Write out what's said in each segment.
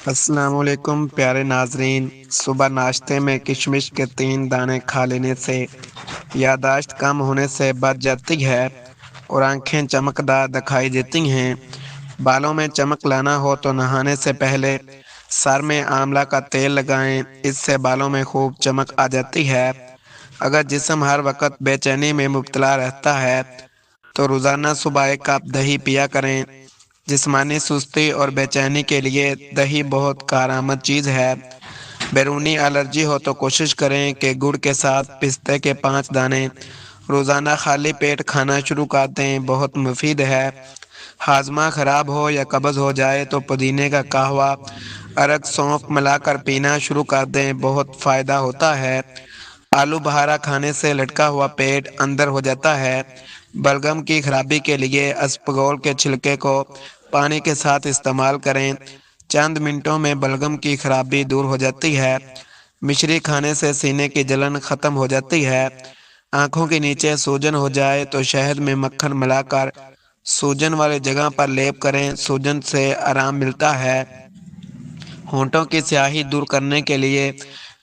السلام علیکم پیارے ناظرین، صبح ناشتے میں کشمش کے 3 دانے کھا لینے سے یادداشت کم ہونے سے بچ جاتی ہے اور آنکھیں چمکدار دکھائی دیتی ہیں۔ بالوں میں چمک لانا ہو تو نہانے سے پہلے سر میں آملہ کا تیل لگائیں، اس سے بالوں میں خوب چمک آ جاتی ہے۔ اگر جسم ہر وقت بے چینی میں مبتلا رہتا ہے تو روزانہ صبح 1 کپ دہی پیا کریں۔ جسمانی سستی اور بے چینی کے لیے دہی بہت کارآمد چیز ہے۔ بیرونی الرجی ہو تو کوشش کریں کہ گڑ کے ساتھ پستے کے 5 دانے روزانہ خالی پیٹ کھانا شروع کر دیں، بہت مفید ہے۔ ہاضمہ خراب ہو یا قبض ہو جائے تو پودینے کا قہوہ، ارگ، سونف ملا کر پینا شروع کر دیں، بہت فائدہ ہوتا ہے۔ آلو بہارا کھانے سے لٹکا ہوا پیٹ اندر ہو جاتا ہے۔ بلغم کی خرابی کے لیے اسپغول کے چھلکے کو پانی کے ساتھ استعمال کریں، چند منٹوں میں بلغم کی خرابی دور ہو جاتی ہے۔ مشری کھانے سے سینے کی جلن ختم ہو جاتی ہے۔ آنکھوں کے نیچے سوجن ہو جائے تو شہد میں مکھن ملا کر سوجن والی جگہ پر لیپ کریں، سوجن سے آرام ملتا ہے۔ ہونٹوں کی سیاہی دور کرنے کے لیے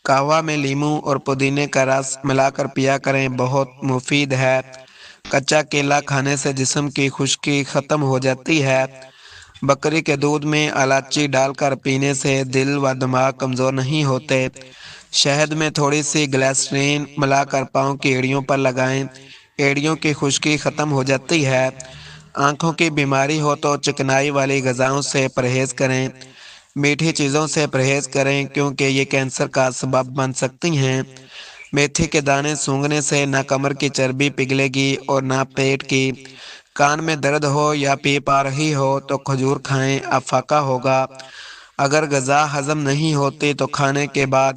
قہوہ میں لیموں اور پودینے کا رس ملا کر پیا کریں، بہت مفید ہے۔ کچا کیلا کھانے سے جسم کی خشکی ختم ہو جاتی ہے۔ بکری کے دودھ میں الائچی ڈال کر پینے سے دل و دماغ کمزور نہیں ہوتے۔ شہد میں تھوڑی سی گلیسرین ملا کر پاؤں کی ایڑیوں پر لگائیں، ایڑیوں کی خشکی ختم ہو جاتی ہے۔ آنکھوں کی بیماری ہو تو چکنائی والی غذاؤں سے پرہیز کریں، میٹھی چیزوں سے پرہیز کریں کیونکہ یہ کینسر کا سبب بن سکتی ہیں۔ میتھی کے دانے سونگھنے سے نہ کمر کی چربی پگھلے گی اور نہ پیٹ کی۔ کان میں درد ہو یا پیپ آ رہی ہو تو کھجور کھائیں، افاقہ ہوگا۔ اگر غذا ہضم نہیں ہوتی تو کھانے کے بعد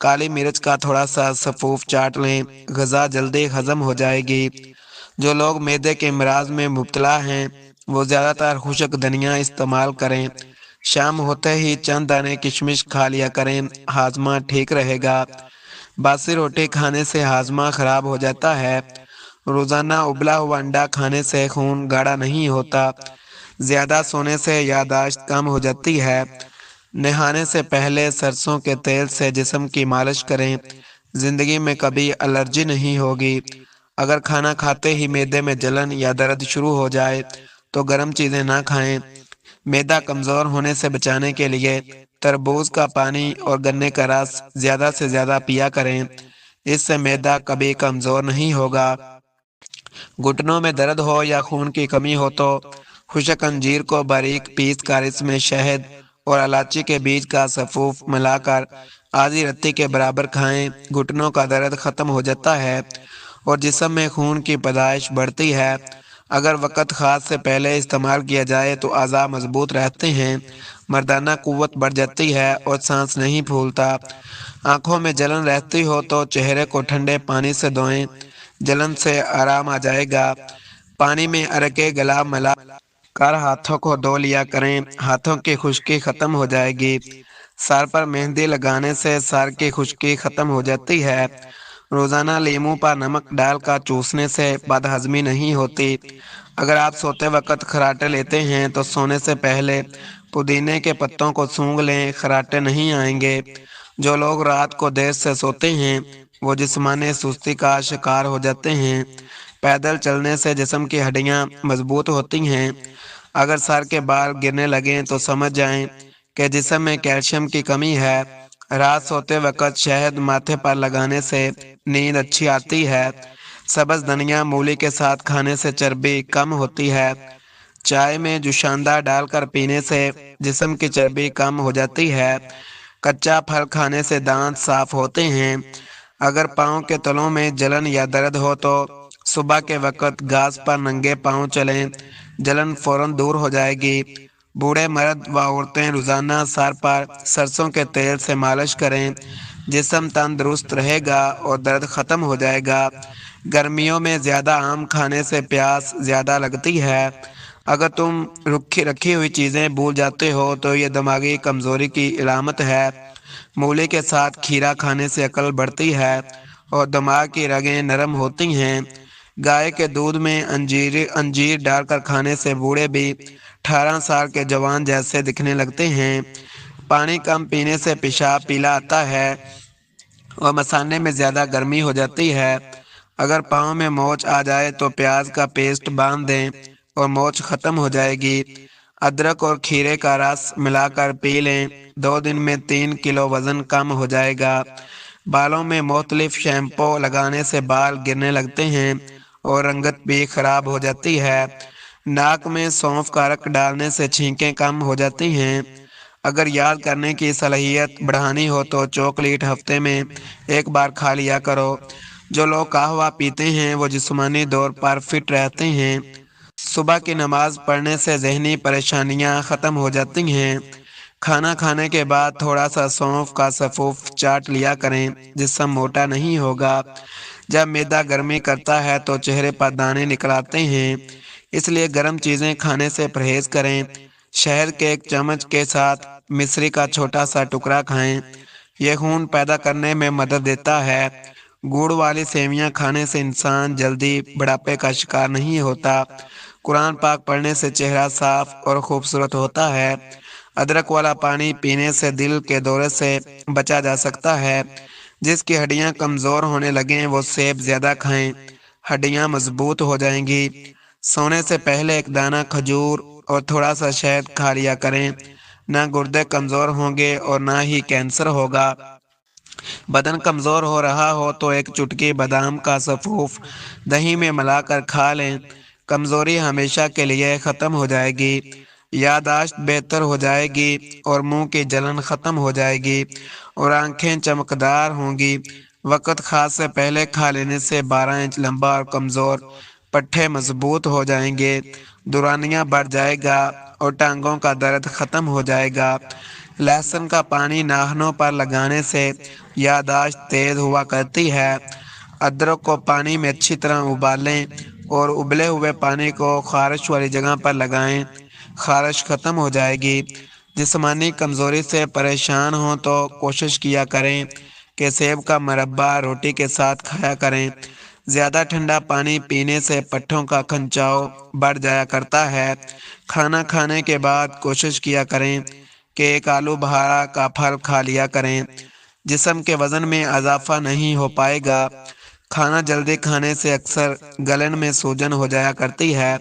کالی مرچ کا تھوڑا سا سفوف چاٹ لیں، غذا جلدی ہضم ہو جائے گی۔ جو لوگ معدے کے امراض میں مبتلا ہیں وہ زیادہ تر خشک دھنیا استعمال کریں۔ شام ہوتے ہی چند دانے کشمش کھا لیا کریں، ہاضمہ ٹھیک رہے گا۔ باسی روٹی کھانے سے ہاضمہ خراب ہو جاتا ہے۔ روزانہ ابلا ہوا انڈا کھانے سے خون گاڑھا نہیں ہوتا۔ زیادہ سونے سے یادداشت کم ہو جاتی ہے۔ نہانے سے پہلے سرسوں کے تیل سے جسم کی مالش کریں، زندگی میں کبھی الرجی نہیں ہوگی۔ اگر کھانا کھاتے ہی معدے میں جلن یا درد شروع ہو جائے تو گرم چیزیں نہ کھائیں۔ معدہ کمزور ہونے سے بچانے کے لیے تربوز کا پانی اور گنے کا رس زیادہ سے زیادہ پیا کریں، اس سے معدہ کبھی کمزور نہیں ہوگا۔ گھٹنوں میں درد ہو یا خون کی کمی ہو تو خشک انجیر کو باریک پیس کر اس میں شہد اور الائچی کے بیج کا سفوف ملا کر آدھی رتی کے برابر کھائیں، گھٹنوں کا درد ختم ہو جاتا ہے اور جسم میں خون کی پیدائش بڑھتی ہے۔ اگر وقت خاص سے پہلے استعمال کیا جائے تو اعضاء مضبوط رہتے ہیں، مردانہ قوت بڑھ جاتی ہے اور سانس نہیں پھولتا۔ آنکھوں میں جلن رہتی ہو تو چہرے کو ٹھنڈے پانی سے دھوئیں، جلن سے آرام آ جائے گا۔ پانی میں ارگ گلا ملا کر ہاتھوں کو دھو لیا کریں، ہاتھوں کی خشکی ختم ہو جائے گی۔ سر پر مہندی لگانے سے سر کی خشکی ختم ہو جاتی ہے۔ روزانہ لیموں پر نمک ڈال کر چوسنے سے بد ہضمی نہیں ہوتی۔ اگر آپ سوتے وقت خراٹے لیتے ہیں تو سونے سے پہلے پودینے کے پتوں کو سونگھ لیں، خراٹے نہیں آئیں گے۔ جو لوگ رات کو دیر سے سوتے ہیں وہ جسمانی سستی کا شکار ہو جاتے ہیں۔ پیدل چلنے سے جسم کی ہڈیاں مضبوط ہوتی ہیں۔ اگر سر کے بال گرنے لگیں تو سمجھ جائیں کہ جسم میں کیلشیم کی کمی ہے۔ رات سوتے وقت شہد ماتھے پر لگانے سے نیند اچھی آتی ہے۔ سبز دھنیا مولی کے ساتھ کھانے سے چربی کم ہوتی ہے۔ چائے میں جوشاندہ ڈال کر پینے سے جسم کی چربی کم ہو جاتی ہے۔ کچا پھل کھانے سے دانت صاف ہوتے ہیں۔ اگر پاؤں کے تلوں میں جلن یا درد ہو تو صبح کے وقت گھاس پر ننگے پاؤں چلیں، جلن فوراً دور ہو جائے گی۔ بوڑھے مرد و عورتیں روزانہ سر پر سرسوں کے تیل سے مالش کریں، جسم تندرست رہے گا اور درد ختم ہو جائے گا۔ گرمیوں میں زیادہ آم کھانے سے پیاس زیادہ لگتی ہے۔ اگر تم رکھی ہوئی چیزیں بھول جاتے ہو تو یہ دماغی کمزوری کی علامت ہے۔ مولی کے ساتھ کھیرا کھانے سے عقل بڑھتی ہے اور دماغ کی رگیں نرم ہوتی ہیں۔ گائے کے دودھ میں انجیر ڈال کر کھانے سے بوڑھے بھی 18 سال کے جوان جیسے دکھنے لگتے ہیں۔ پانی کم پینے سے پیشاب پیلا آتا ہے اور مثانے میں زیادہ گرمی ہو جاتی ہے۔ اگر پاؤں میں موچ آ جائے تو پیاز کا پیسٹ باندھ دیں اور موچ ختم ہو جائے گی۔ ادرک اور کھیرے کا رس ملا کر پی لیں، 2 دن میں 3 کلو وزن کم ہو جائے گا۔ بالوں میں مختلف شیمپو لگانے سے بال گرنے لگتے ہیں اور رنگت بھی خراب ہو جاتی ہے۔ ناک میں سونف کا رک ڈالنے سے چھینکیں کم ہو جاتی ہیں۔ اگر یاد کرنے کی صلاحیت بڑھانی ہو تو چاکلیٹ ہفتے میں 1 بار کھا لیا کرو۔ جو لوگ قہوہ پیتے ہیں وہ جسمانی طور پر فٹ رہتے ہیں۔ صبح کی نماز پڑھنے سے ذہنی پریشانیاں ختم ہو جاتی ہیں۔ کھانا کھانے کے بعد تھوڑا سا سونف کا سفوف چاٹ لیا کریں، جسم موٹا نہیں ہوگا۔ جب معدہ گرمی کرتا ہے تو چہرے پر دانے نکل آتے ہیں، اس لیے گرم چیزیں کھانے سے پرہیز کریں۔ شہد کے 1 چمچ کے ساتھ مصری کا چھوٹا سا ٹکڑا کھائیں، یہ خون پیدا کرنے میں مدد دیتا ہے۔ گڑ والی سیویاں کھانے سے انسان جلدی بڑھاپے کا شکار نہیں ہوتا۔ قرآن پاک پڑھنے سے چہرہ صاف اور خوبصورت ہوتا ہے۔ ادرک والا پانی پینے سے دل کے دورے سے بچا جا سکتا ہے۔ جس کی ہڈیاں کمزور ہونے لگیں وہ سیب زیادہ کھائیں، ہڈیاں مضبوط ہو جائیں گی۔ سونے سے پہلے 1 دانہ کھجور اور تھوڑا سا شہد کھا لیا کریں، نہ گردے کمزور ہوں گے اور نہ ہی کینسر ہوگا۔ بدن کمزور ہو رہا ہو تو 1 چٹکی بادام کا سفوف دہی میں ملا کر کھا لیں، کمزوری ہمیشہ کے لیے ختم ہو جائے گی۔ یادداشت بہتر ہو جائے گی اور منہ کی جلن ختم ہو جائے گی اور آنکھیں چمکدار ہوں گی۔ وقت خاص سے پہلے کھا لینے سے 12 انچ لمبا اور کمزور پٹھے مضبوط ہو جائیں گے، دورانیہ بڑھ جائے گا اور ٹانگوں کا درد ختم ہو جائے گا۔ لہسن کا پانی ناخنوں پر لگانے سے یادداشت تیز ہوا کرتی ہے۔ ادرک کو پانی میں اچھی طرح ابالیں اور ابلے ہوئے پانی کو خارش والی جگہ پر لگائیں، خارش ختم ہو جائے گی۔ جسمانی کمزوری سے پریشان ہوں تو کوشش کیا کریں کہ سیب کا مربع روٹی کے ساتھ کھایا کریں۔ زیادہ ٹھنڈا پانی پینے سے پٹھوں کا کھنچاؤ بڑھ جایا کرتا ہے۔ کھانا کھانے کے بعد کوشش کیا کریں کہ 1 آلو بخارا کا پھل کھا لیا کریں، جسم کے وزن میں اضافہ نہیں ہو پائے گا۔ کھانا جلدی کھانے سے اکثر گلن میں سوجن ہو جایا کرتی ہے۔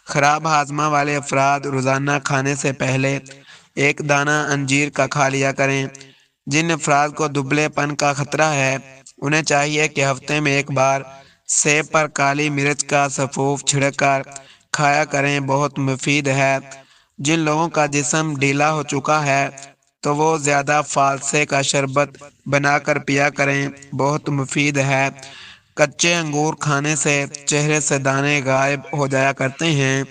خراب ہاضمہ والے افراد روزانہ کھانے سے پہلے 1 دانہ انجیر کا کھا لیا کریں۔ جن افراد کو دبلے پن کا خطرہ ہے انہیں چاہیے کہ ہفتے میں 1 بار سیب پر کالی مرچ کا سفوف چھڑک کر کھایا کریں، بہت مفید ہے۔ جن لوگوں کا جسم ڈھیلا ہو چکا ہے تو وہ زیادہ فالسے کا شربت بنا کر پیا کریں، بہت مفید ہے۔ کچے انگور کھانے سے چہرے سے دانے غائب ہو جایا کرتے ہیں۔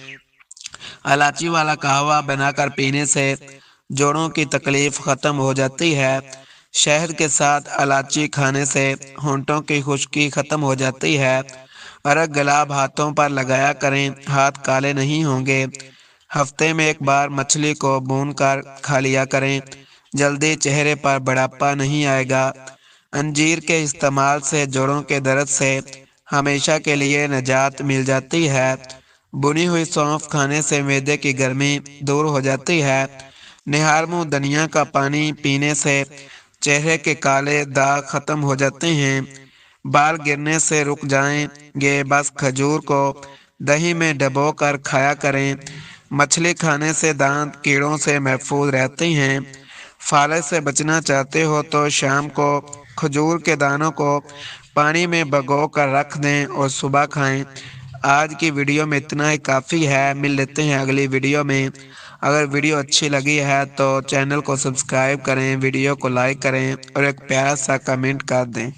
الائچی والا قہوہ بنا کر پینے سے جوڑوں کی تکلیف ختم ہو جاتی ہے۔ شہد کے ساتھ الائچی کھانے سے ہونٹوں کی خشکی ختم ہو جاتی ہے۔ ارگ گلاب ہاتھوں پر لگایا کریں، ہاتھ کالے نہیں ہوں گے۔ ہفتے میں 1 بار مچھلی کو بھون کر کھا لیا کریں، جلدی چہرے پر بڑھاپا نہیں آئے گا۔ انجیر کے استعمال سے جوڑوں کے درد سے ہمیشہ کے لیے نجات مل جاتی ہے۔ بنی ہوئی سونف کھانے سے معدے کی گرمی دور ہو جاتی ہے۔ نہار منہ دھنیا کا پانی پینے سے چہرے کے کالے داغ ختم ہو جاتے ہیں، بال گرنے سے رک جائیں گے۔ بس کھجور کو دہی میں ڈبو کر کھایا کریں۔ مچھلی کھانے سے دانت کیڑوں سے محفوظ رہتے ہیں۔ فالج سے بچنا چاہتے ہو تو شام کو کھجور کے دانوں کو پانی میں بھگو کر رکھ دیں اور صبح کھائیں۔ آج کی ویڈیو میں اتنا ہی کافی ہے، مل لیتے ہیں اگلی ویڈیو میں۔ اگر ویڈیو اچھی لگی ہے تو چینل کو سبسکرائب کریں، ویڈیو کو لائک کریں اور ایک پیارا سا کمنٹ کر دیں۔